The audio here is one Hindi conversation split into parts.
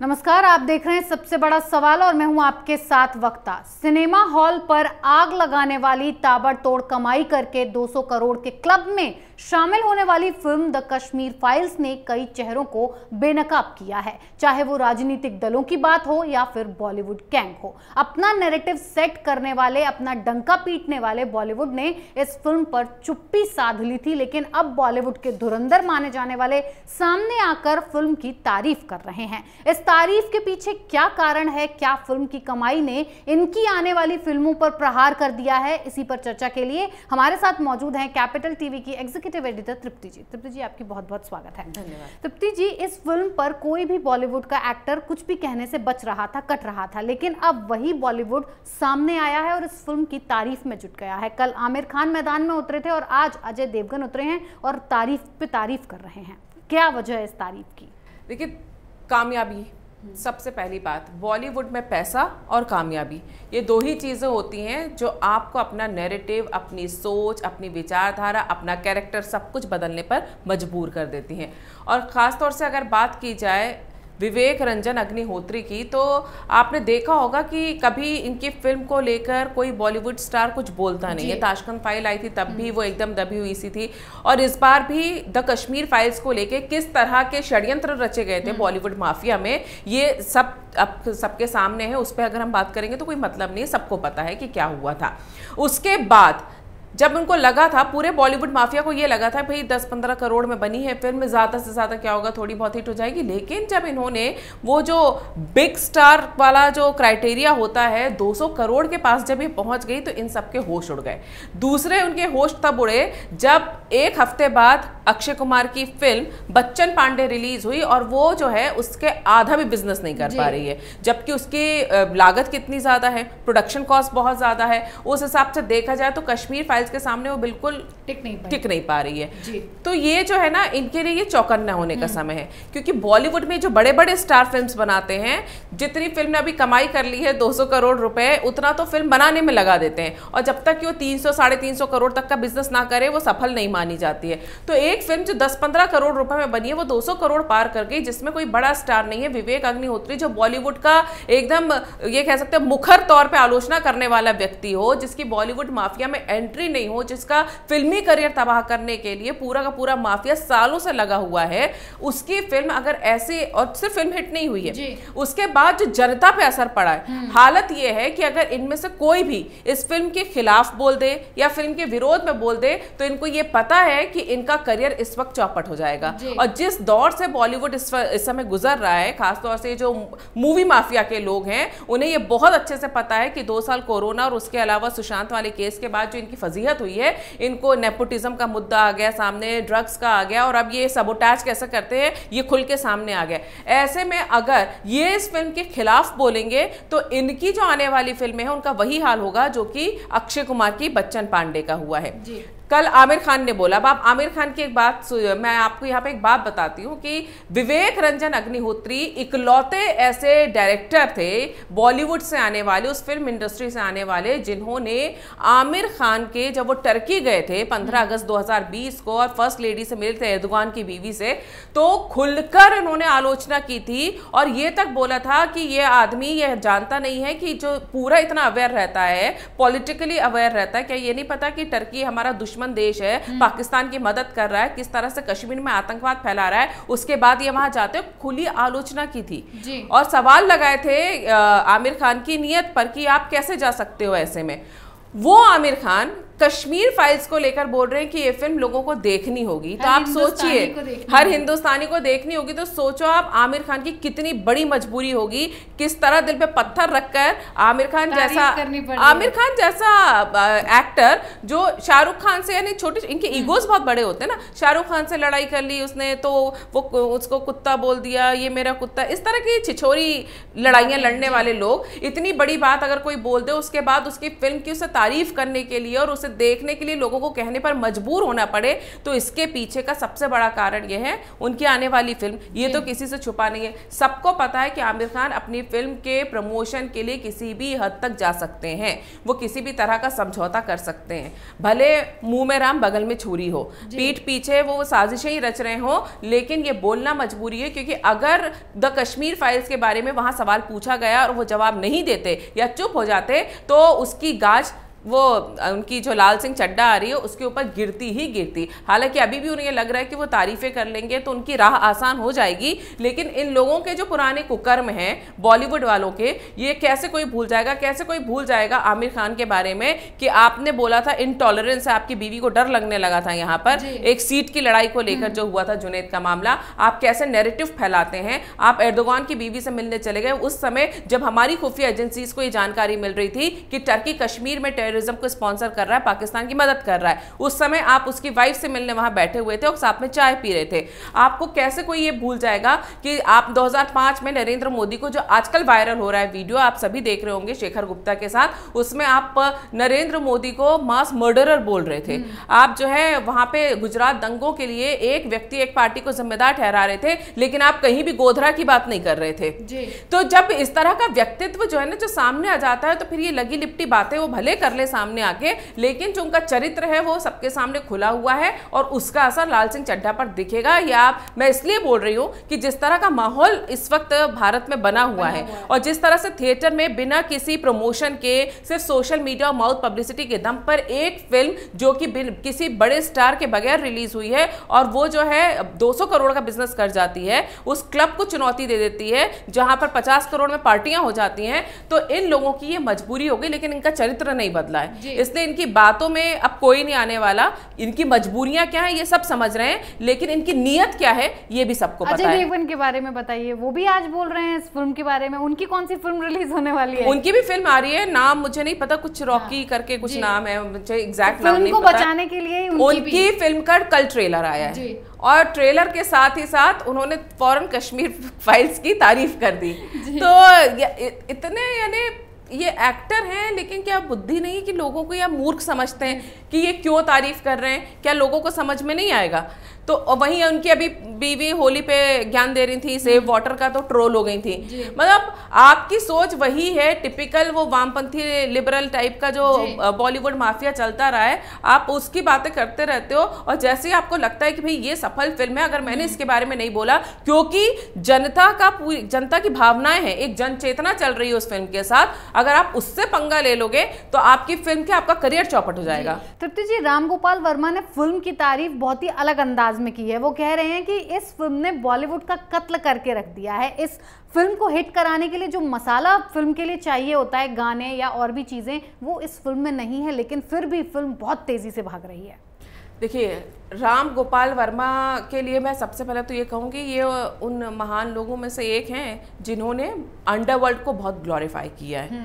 नमस्कार, आप देख रहे हैं सबसे बड़ा सवाल और मैं हूं आपके साथ वक्ता। सिनेमा हॉल पर आग लगाने वाली ताबड़तोड़ कमाई करके 200 करोड़ के क्लब में शामिल होने वाली फिल्म द कश्मीर फाइल्स ने कई चेहरों को बेनकाब किया है। चाहे वो राजनीतिक दलों की बात हो या फिर बॉलीवुड गैंग हो, अपना नैरेटिव सेट करने वाले, अपना डंका पीटने वाले बॉलीवुड ने इस फिल्म पर चुप्पी साध ली थी। लेकिन अब बॉलीवुड के धुरंधर माने जाने वाले सामने आकर फिल्म की तारीफ कर रहे हैं। इस तारीफ के पीछे क्या कारण है? क्या फिल्म की कमाई ने इनकी आने वाली फिल्मों पर प्रहार कर दिया है? इसी पर चर्चा के लिए हमारे साथ मौजूद हैं कैपिटल टीवी की एग्जीक्यूटिव एडिटर तृप्ति जी। तृप्ति जी, आपकी बहुत बहुत स्वागत है। धन्यवाद। तृप्ति जी, इस फिल्म पर कोई भी बॉलीवुड का एक्टर कुछ भी कहने से बच रहा था, कट रहा था, लेकिन अब वही बॉलीवुड सामने आया है और इस फिल्म की तारीफ में जुट गया है। कल आमिर खान मैदान में उतरे थे और आज अजय देवगन उतरे हैं और तारीफ पे तारीफ कर रहे हैं। क्या वजह है इस तारीफ की? देखिए, कामयाबी सबसे पहली बात। बॉलीवुड में पैसा और कामयाबी, ये दो ही चीज़ें होती हैं जो आपको अपना नैरेटिव, अपनी सोच, अपनी विचारधारा, अपना कैरेक्टर सब कुछ बदलने पर मजबूर कर देती हैं। और ख़ास तौर से अगर बात की जाए विवेक रंजन अग्निहोत्री की, तो आपने देखा होगा कि कभी इनकी फिल्म को लेकर कोई बॉलीवुड स्टार कुछ बोलता नहीं है। ताशकंद फाइल आई थी तब भी वो एकदम दबी हुई सी थी, और इस बार भी द कश्मीर फाइल्स को लेकर किस तरह के षड्यंत्र रचे गए थे बॉलीवुड माफिया में, ये सब अब सबके सामने है। उस पर अगर हम बात करेंगे तो कोई मतलब नहीं, सबको पता है कि क्या हुआ था। उसके बाद जब उनको लगा था, पूरे बॉलीवुड माफिया को ये लगा था भाई 10-15 करोड़ में बनी है फिल्म, ज़्यादा से ज़्यादा क्या होगा, थोड़ी बहुत हिट हो जाएगी। लेकिन जब इन्होंने वो जो बिग स्टार वाला जो क्राइटेरिया होता है 200 करोड़ के पास जब ये पहुंच गई, तो इन सबके होश उड़ गए। दूसरे उनके होश तब उड़े जब एक हफ्ते बाद अक्षय कुमार की फिल्म बच्चन पांडे रिलीज हुई और वो जो है उसके आधा भी बिजनेस नहीं कर पा रही है, जबकि उसकी लागत कितनी ज़्यादा है, प्रोडक्शन कॉस्ट बहुत ज़्यादा है। उस हिसाब से देखा जाए तो कश्मीर फाइल्स के सामने वो बिल्कुल टिक नहीं पा रही है। तो ये जो है ना, इनके लिए ये चौकन्ना होने का समय है, क्योंकि बॉलीवुड में जो बड़े बड़े स्टार फिल्म्स बनाते हैं, जितनी फिल्म ने अभी कमाई कर ली है 200 करोड़ रुपए, उतना तो फिल्म बनाने में लगा देते हैं, और जब तक कि वो 300-350 करोड़ तक का बिजनेस ना करे वो सफल नहीं मानी जाती है। तो एक फिल्म जो 10-15 करोड़ रुपए में बनी है वो 200 करोड़ पार कर गई, जिसमें कोई बड़ा स्टार नहीं है। विवेक अग्निहोत्री जो बॉलीवुड का एकदम ये कह सकते हैं मुखर तौर पे आलोचना करने वाला व्यक्ति हो, जिसकी बॉलीवुड माफिया में एंट्री नहीं हो, जिसका फिल्मी करियर तबाह करने के लिए पूरा का पूरा माफिया सालों से लगा हुआ है, उसकी फिल्म अगर ऐसे, और सिर्फ फिल्म हिट नहीं हुई है, उसके बाद जो जनता पे असर पड़ा है, हालत ये है कि अगर इनमें से कोई भी इस फिल्म के खिलाफ बोल दे या फिल्म के विरोध में बोल दे, तो इनको ये पता है कि इनका करियर इस वक्त चौपट हो जाएगा। और जिस दौर से बॉलीवुड इस समय गुजर रहा है, खासतौर से जो मूवी माफिया के लोग हैं, उन्हें ये बहुत अच्छे से पता है कि 2 साल कोरोना और उसके अलावा सुशांत वाले केस के बाद जो इनकी फजीहत हुई है, इनको नेपोटिज्म का मुद्दा आ गया सामने, ड्रग्स का आ गया, और अब ये सबोटाज कैसे करते हैं ये खुल के सामने आ गया। ऐसे में अगर ये इस फिल्म के खिलाफ बोलेंगे तो इनकी जो आने वाली फिल्में हैं उनका वही हाल होगा जो कि अक्षय कुमार की बच्चन पांडे का हुआ है। कल आमिर खान ने बोला, अब आप आमिर खान की एक बात, मैं आपको यहाँ पे एक बात बताती हूँ कि विवेक रंजन अग्निहोत्री इकलौते ऐसे डायरेक्टर थे बॉलीवुड से आने वाले, उस फिल्म इंडस्ट्री से आने वाले, जिन्होंने आमिर खान के, जब वो टर्की गए थे 15 अगस्त 2020 को और फर्स्ट लेडी से मिले थे, एर्दोगान की बीवी से, तो खुलकर इन्होंने आलोचना की थी और ये तक बोला था कि ये आदमी ये जानता नहीं है कि जो पूरा इतना अवेयर रहता है, पॉलिटिकली अवेयर रहता है, क्या ये नहीं पता कि टर्की हमारा दुश्मन देश है, पाकिस्तान की मदद कर रहा है, किस तरह से कश्मीर में आतंकवाद फैला रहा है। उसके बाद ये वहां जाते खुली आलोचना की थी और सवाल लगाए थे आमिर खान की नीयत पर कि आप कैसे जा सकते हो ऐसे में। वो आमिर खान कश्मीर फाइल्स को लेकर बोल रहे हैं कि ये फिल्म लोगों को देखनी होगी। तो आप सोचिए, हर हिंदुस्तानी को देखनी होगी, तो सोचो आप आमिर खान की कितनी बड़ी मजबूरी होगी, किस तरह दिल पे पत्थर रखकर आमिर खान जैसा एक्टर जो शाहरुख खान से, यानी छोटे, इनके ईगोज बहुत बड़े होते हैं ना, शाहरुख खान से लड़ाई कर ली उसने तो वो उसको कुत्ता बोल दिया, ये मेरा कुत्ता, इस तरह की छिछोरी लड़ाइयां लड़ने वाले लोग, इतनी बड़ी बात अगर कोई बोल दे उसके बाद उसकी फिल्म की उसे तारीफ करने के लिए और उसे देखने के लिए लोगों को कहने पर मजबूर होना पड़े, तो इसके पीछे का सबसे बड़ा कारण यह है उनकी आने वाली फिल्म। ये तो किसी से छुपा नहीं है, सबको पता है कि आमिर खान अपनी फिल्म के प्रमोशन के लिए किसी भी हद तक जा सकते हैं, वो किसी भी तरह का समझौता कर सकते हैं, भले मुंह में राम बगल में छुरी हो, पीठ पीछे वो साजिशें ही रच रहे हो, लेकिन ये बोलना मजबूरी है। क्योंकि अगर द कश्मीर फाइल्स के बारे में वहां सवाल पूछा गया और वो जवाब नहीं देते या चुप हो जाते तो उसकी गाज वो उनकी जो लाल सिंह चड्ढा आ रही है उसके ऊपर गिरती ही गिरती। हालांकि अभी भी उन्हें लग रहा है कि वो तारीफें कर लेंगे तो उनकी राह आसान हो जाएगी, लेकिन इन लोगों के जो पुराने कुकर्म हैं बॉलीवुड वालों के, ये कैसे कोई भूल जाएगा, कैसे कोई भूल जाएगा आमिर खान के बारे में कि आपने बोला था इनटॉलरेंस है, आपकी बीवी को डर लगने लगा था यहाँ पर एक सीट की लड़ाई को लेकर जो हुआ था जुनैद का मामला। आप कैसे नैरेटिव फैलाते हैं, आप एर्दोगान की बीवी से मिलने चले गए उस समय जब हमारी खुफिया एजेंसीज को ये जानकारी मिल रही थी कि टर्की कश्मीर में को स्पॉन्सर कर रहा है, पाकिस्तान की मदद कर रहा है। उस समय आप उसकी वाइफ से मिलने वहां बैठे हुए थे और साथ में चाय पी रहे थे। आपको कैसे कोई ये भूल जाएगा कि आप 2005 में नरेंद्र मोदी को, जो आजकल वायरल हो रहा है वीडियो आप सभी देख रहे होंगे शेखर गुप्ता के साथ, उसमें आप नरेंद्र मोदी को मास मर्डरर बोल रहे थे। आप जो है वहां पे गुजरात दंगों के लिए एक व्यक्ति एक पार्टी को जिम्मेदार ठहरा रहे थे, लेकिन आप कहीं भी गोधरा की बात नहीं कर रहे थे। तो जब इस तरह का व्यक्तित्व जो है ना जो सामने आ जाता है तो फिर ये लगी लिपटी बातें वो भले कर ले सामने आके, लेकिन जो उनका चरित्र है वो सबके सामने खुला हुआ है और उसका असर लाल सिंह चड्ढा पर दिखेगा। या मैं इसलिए बोल रही हूं कि जिस तरह का माहौल इस वक्त भारत में बना हुआ है और जिस तरह से थिएटर में बिना किसी प्रमोशन के सिर्फ सोशल मीडिया और माउथ पब्लिसिटी के दम पर एक फिल्म जो कि किसी बड़े स्टार के बगैर रिलीज हुई है और वो जो है 200 करोड़ का बिजनेस कर जाती है, उस क्लब को चुनौती दे देती है जहां पर 50 करोड़ में पार्टियां हो जाती हैं, तो इन लोगों की ये मजबूरी होगी, लेकिन इनका चरित्र नहीं बदला है। इसलिए इनकी बातों में अब कोई नहीं आने वाला। इनकी मजबूरियां क्या है ये सब समझ रहे हैं, लेकिन इनकी नीयत क्या है ये भी सबको पता है। अजय देवगन के बारे में बताइए, वो भी आज बोल रहे हैं इस फिल्म के बारे में। उनकी कौन सी फिल्म रिलीज होने वाली है? उनकी भी फिल्म आ रही है, नाम मुझे नहीं पता, कुछ रॉकी करके कुछ नाम है, मुझे एग्जैक्ट नाम नहीं पता। बचाने के लिए उनकी फिल्म का कल ट्रेलर आया है और ट्रेलर के साथ ही साथ उन्होंने फौरन कश्मीर फाइल्स की तारीफ कर दी। तो इतने यानी ये एक्टर हैं, लेकिन क्या बुद्धि नहीं कि लोगों को या मूर्ख समझते हैं कि ये क्यों तारीफ कर रहे हैं, क्या लोगों को समझ में नहीं आएगा? तो वहीं उनकी अभी बीवी होली पे ज्ञान दे रही थी सेव वाटर का, तो ट्रोल हो गई थी। मतलब आपकी सोच वही है, टिपिकल वो वामपंथी लिबरल टाइप का जो बॉलीवुड माफिया चलता रहा है, आप उसकी बातें करते रहते हो और जैसे ही आपको लगता है कि भाई ये सफल फिल्म है, अगर मैंने इसके बारे में नहीं बोला क्योंकि जनता की भावनाएं हैं, एक जन चेतना चल रही है उस फिल्म के साथ, अगर आप उससे पंगा ले लोगे तो आपकी फिल्म के आपका करियर चौपट हो जाएगा। तृप्ति जी, राम गोपाल वर्मा ने फिल्म की तारीफ बहुत ही अलग अंदाज में की है। वो कह रहे हैं कि इस फिल्म ने बॉलीवुड का कत्ल करके रख दिया है। इस फिल्म को हिट कराने के लिए जो मसाला फिल्म के लिए चाहिए होता है, गाने या और भी चीजें, वो इस फिल्म में नहीं है, लेकिन फिर भी फिल्म बहुत तेजी से भाग रही है। देखिए, राम गोपाल वर्मा के लिए मैं सबसे पहले तो ये कहूँगी ये उन महान लोगों में से एक हैं जिन्होंने अंडरवर्ल्ड को बहुत ग्लोरीफाई किया है।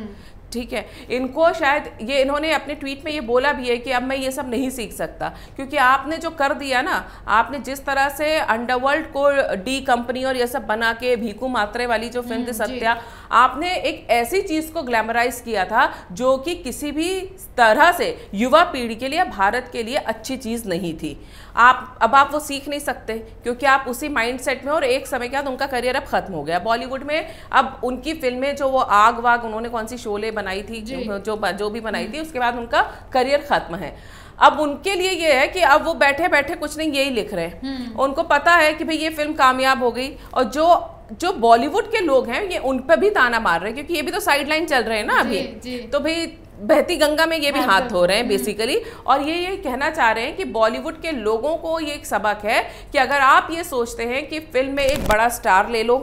ठीक है, इनको शायद ये इन्होंने अपने ट्वीट में ये बोला भी है कि अब मैं ये सब नहीं सीख सकता, क्योंकि आपने जो कर दिया ना, आपने जिस तरह से अंडरवर्ल्ड को डी कंपनी और ये सब बना के भीखू मात्रे वाली जो फिल्म थी सत्या, आपने एक ऐसी चीज को ग्लैमराइज किया था जो कि किसी भी तरह से युवा पीढ़ी के लिए, भारत के लिए अच्छी चीज नहीं थी। अब आप वो सीख नहीं सकते क्योंकि आप उसी माइंडसेट में, और एक समय के बाद उनका करियर अब खत्म हो गया बॉलीवुड में। अब उनकी फिल्में जो वो आग वाग उन्होंने कौन सी शोले बनाई थी, जो भी बनाई थी, उसके बाद उनका करियर खत्म है। अब उनके लिए ये है कि अब वो बैठे बैठे कुछ नहीं यही लिख रहे हैं। उनको पता है कि भाई ये फिल्म कामयाब हो गई, और जो बॉलीवुड के लोग हैं ये उन पर भी ताना मार रहे हैं क्योंकि ये भी तो साइडलाइन चल रहे हैं ना अभी। तो भाई बहती गंगा में ये भी हाथ धो रहे हैं बेसिकली, और ये कहना चाह रहे हैं कि बॉलीवुड के लोगों को ये एक सबक है कि अगर आप ये सोचते हैं कि फिल्म में एक बड़ा स्टार ले लो,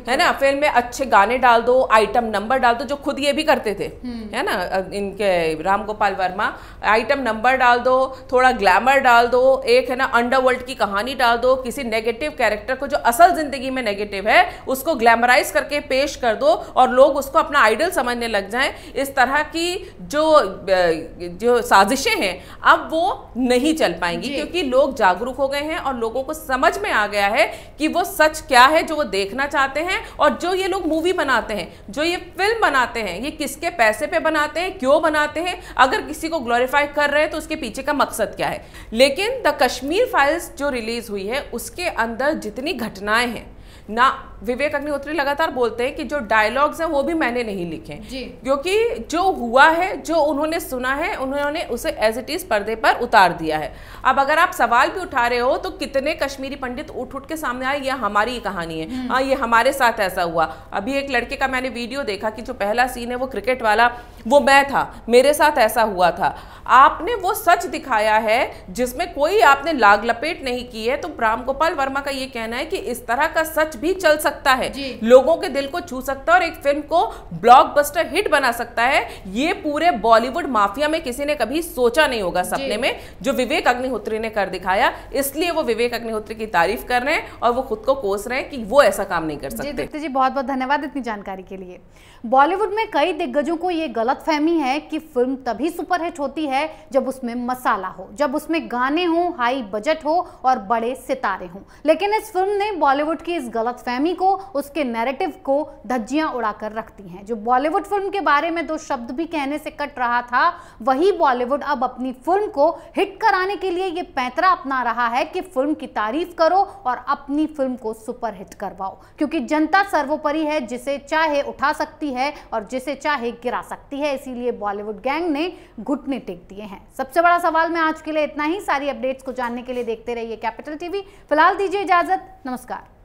है ना, फिल्म में अच्छे गाने डाल दो, आइटम नंबर डाल दो, जो खुद ये भी करते थे, है ना, इनके राम गोपाल वर्मा, आइटम नंबर डाल दो, थोड़ा ग्लैमर डाल दो, एक है ना अंडरवर्ल्ड की कहानी डाल दो, किसी नेगेटिव कैरेक्टर को जो असल जिंदगी में नेगेटिव है उसको ग्लैमराइज करके पेश कर दो और लोग उसको अपना आइडल समझने लग जाएं। इस तरह की जो साजिशें हैं अब वो नहीं चल पाएंगी क्योंकि लोग जागरूक हो गए हैं और लोगों को समझ में आ गया है कि वो सच क्या है जो वो देखना चाहते जाते हैं और जो ये लोग मूवी बनाते हैं, जो ये फिल्म बनाते हैं, ये किसके पैसे पे बनाते हैं, क्यों बनाते हैं, अगर किसी को ग्लोरीफाई कर रहे हैं तो उसके पीछे का मकसद क्या है। लेकिन द कश्मीर फाइल्स जो रिलीज हुई है उसके अंदर जितनी घटनाएं हैं ना, विवेक अग्निहोत्री लगातार बोलते हैं कि जो डायलॉग्स हैं वो भी मैंने नहीं लिखे, क्योंकि जो हुआ है, जो उन्होंने सुना है, उन्होंने उसे एज इट इज पर्दे पर उतार दिया है। अब अगर आप सवाल भी उठा रहे हो तो कितने कश्मीरी पंडित उठ उठ के सामने आए, ये हमारी ही कहानी है, हाँ ये हमारे साथ ऐसा हुआ। अभी एक लड़के का मैंने वीडियो देखा कि जो पहला सीन है वो क्रिकेट वाला, वो मैं था, मेरे साथ ऐसा हुआ था। आपने वो सच दिखाया है जिसमें कोई आपने लाग लपेट नहीं की है। तो रामगोपाल वर्मा का ये कहना है कि इस तरह का सच भी चल सकता है, लोगों के दिल को छू सकता है और एक फिल्म को ब्लॉकबस्टर हिट बना सकता है। ये पूरे बॉलीवुड माफिया में किसी ने कभी सोचा नहीं होगा सपने में, जो विवेक अग्निहोत्री ने कर दिखाया। इसलिए वो विवेक अग्निहोत्री की तारीफ कर रहे हैं और वो खुद को कोस रहे हैं कि वो ऐसा काम नहीं कर सकते। दीप्ति जी बहुत बहुत धन्यवाद इतनी जानकारी के लिए। बॉलीवुड में कई दिग्गजों को ये गलतफहमी है कि फिल्म तभी सुपरहिट होती है जब उसमें मसाला हो, जब उसमें गाने हो, हाई बजट हो और बड़े सितारे हों। लेकिन इस फिल्म ने बॉलीवुड की इस गलतफहमी को, उसके नैरेटिव को धज्जियां उड़ाकर रख दी हैं। जो बॉलीवुड फिल्म के बारे में 2 शब्द भी कहने से कट रहा था, वही बॉलीवुड अब अपनी फिल्म को हिट कराने के लिए ये पैंतरा अपना रहा है कि फिल्म की तारीफ करो और अपनी फिल्म को सुपरहिट करवाओ, क्योंकि जनता सर्वोपरि है, जिसे चाहे उठा सकती है और जिसे चाहे गिरा सकती है। इसीलिए बॉलीवुड गैंग ने घुटने टेक दिए हैं। सबसे बड़ा सवाल में आज के लिए इतना ही। सारी अपडेट्स को जानने के लिए देखते रहिए कैपिटल टीवी। फिलहाल दीजिए इजाजत, नमस्कार।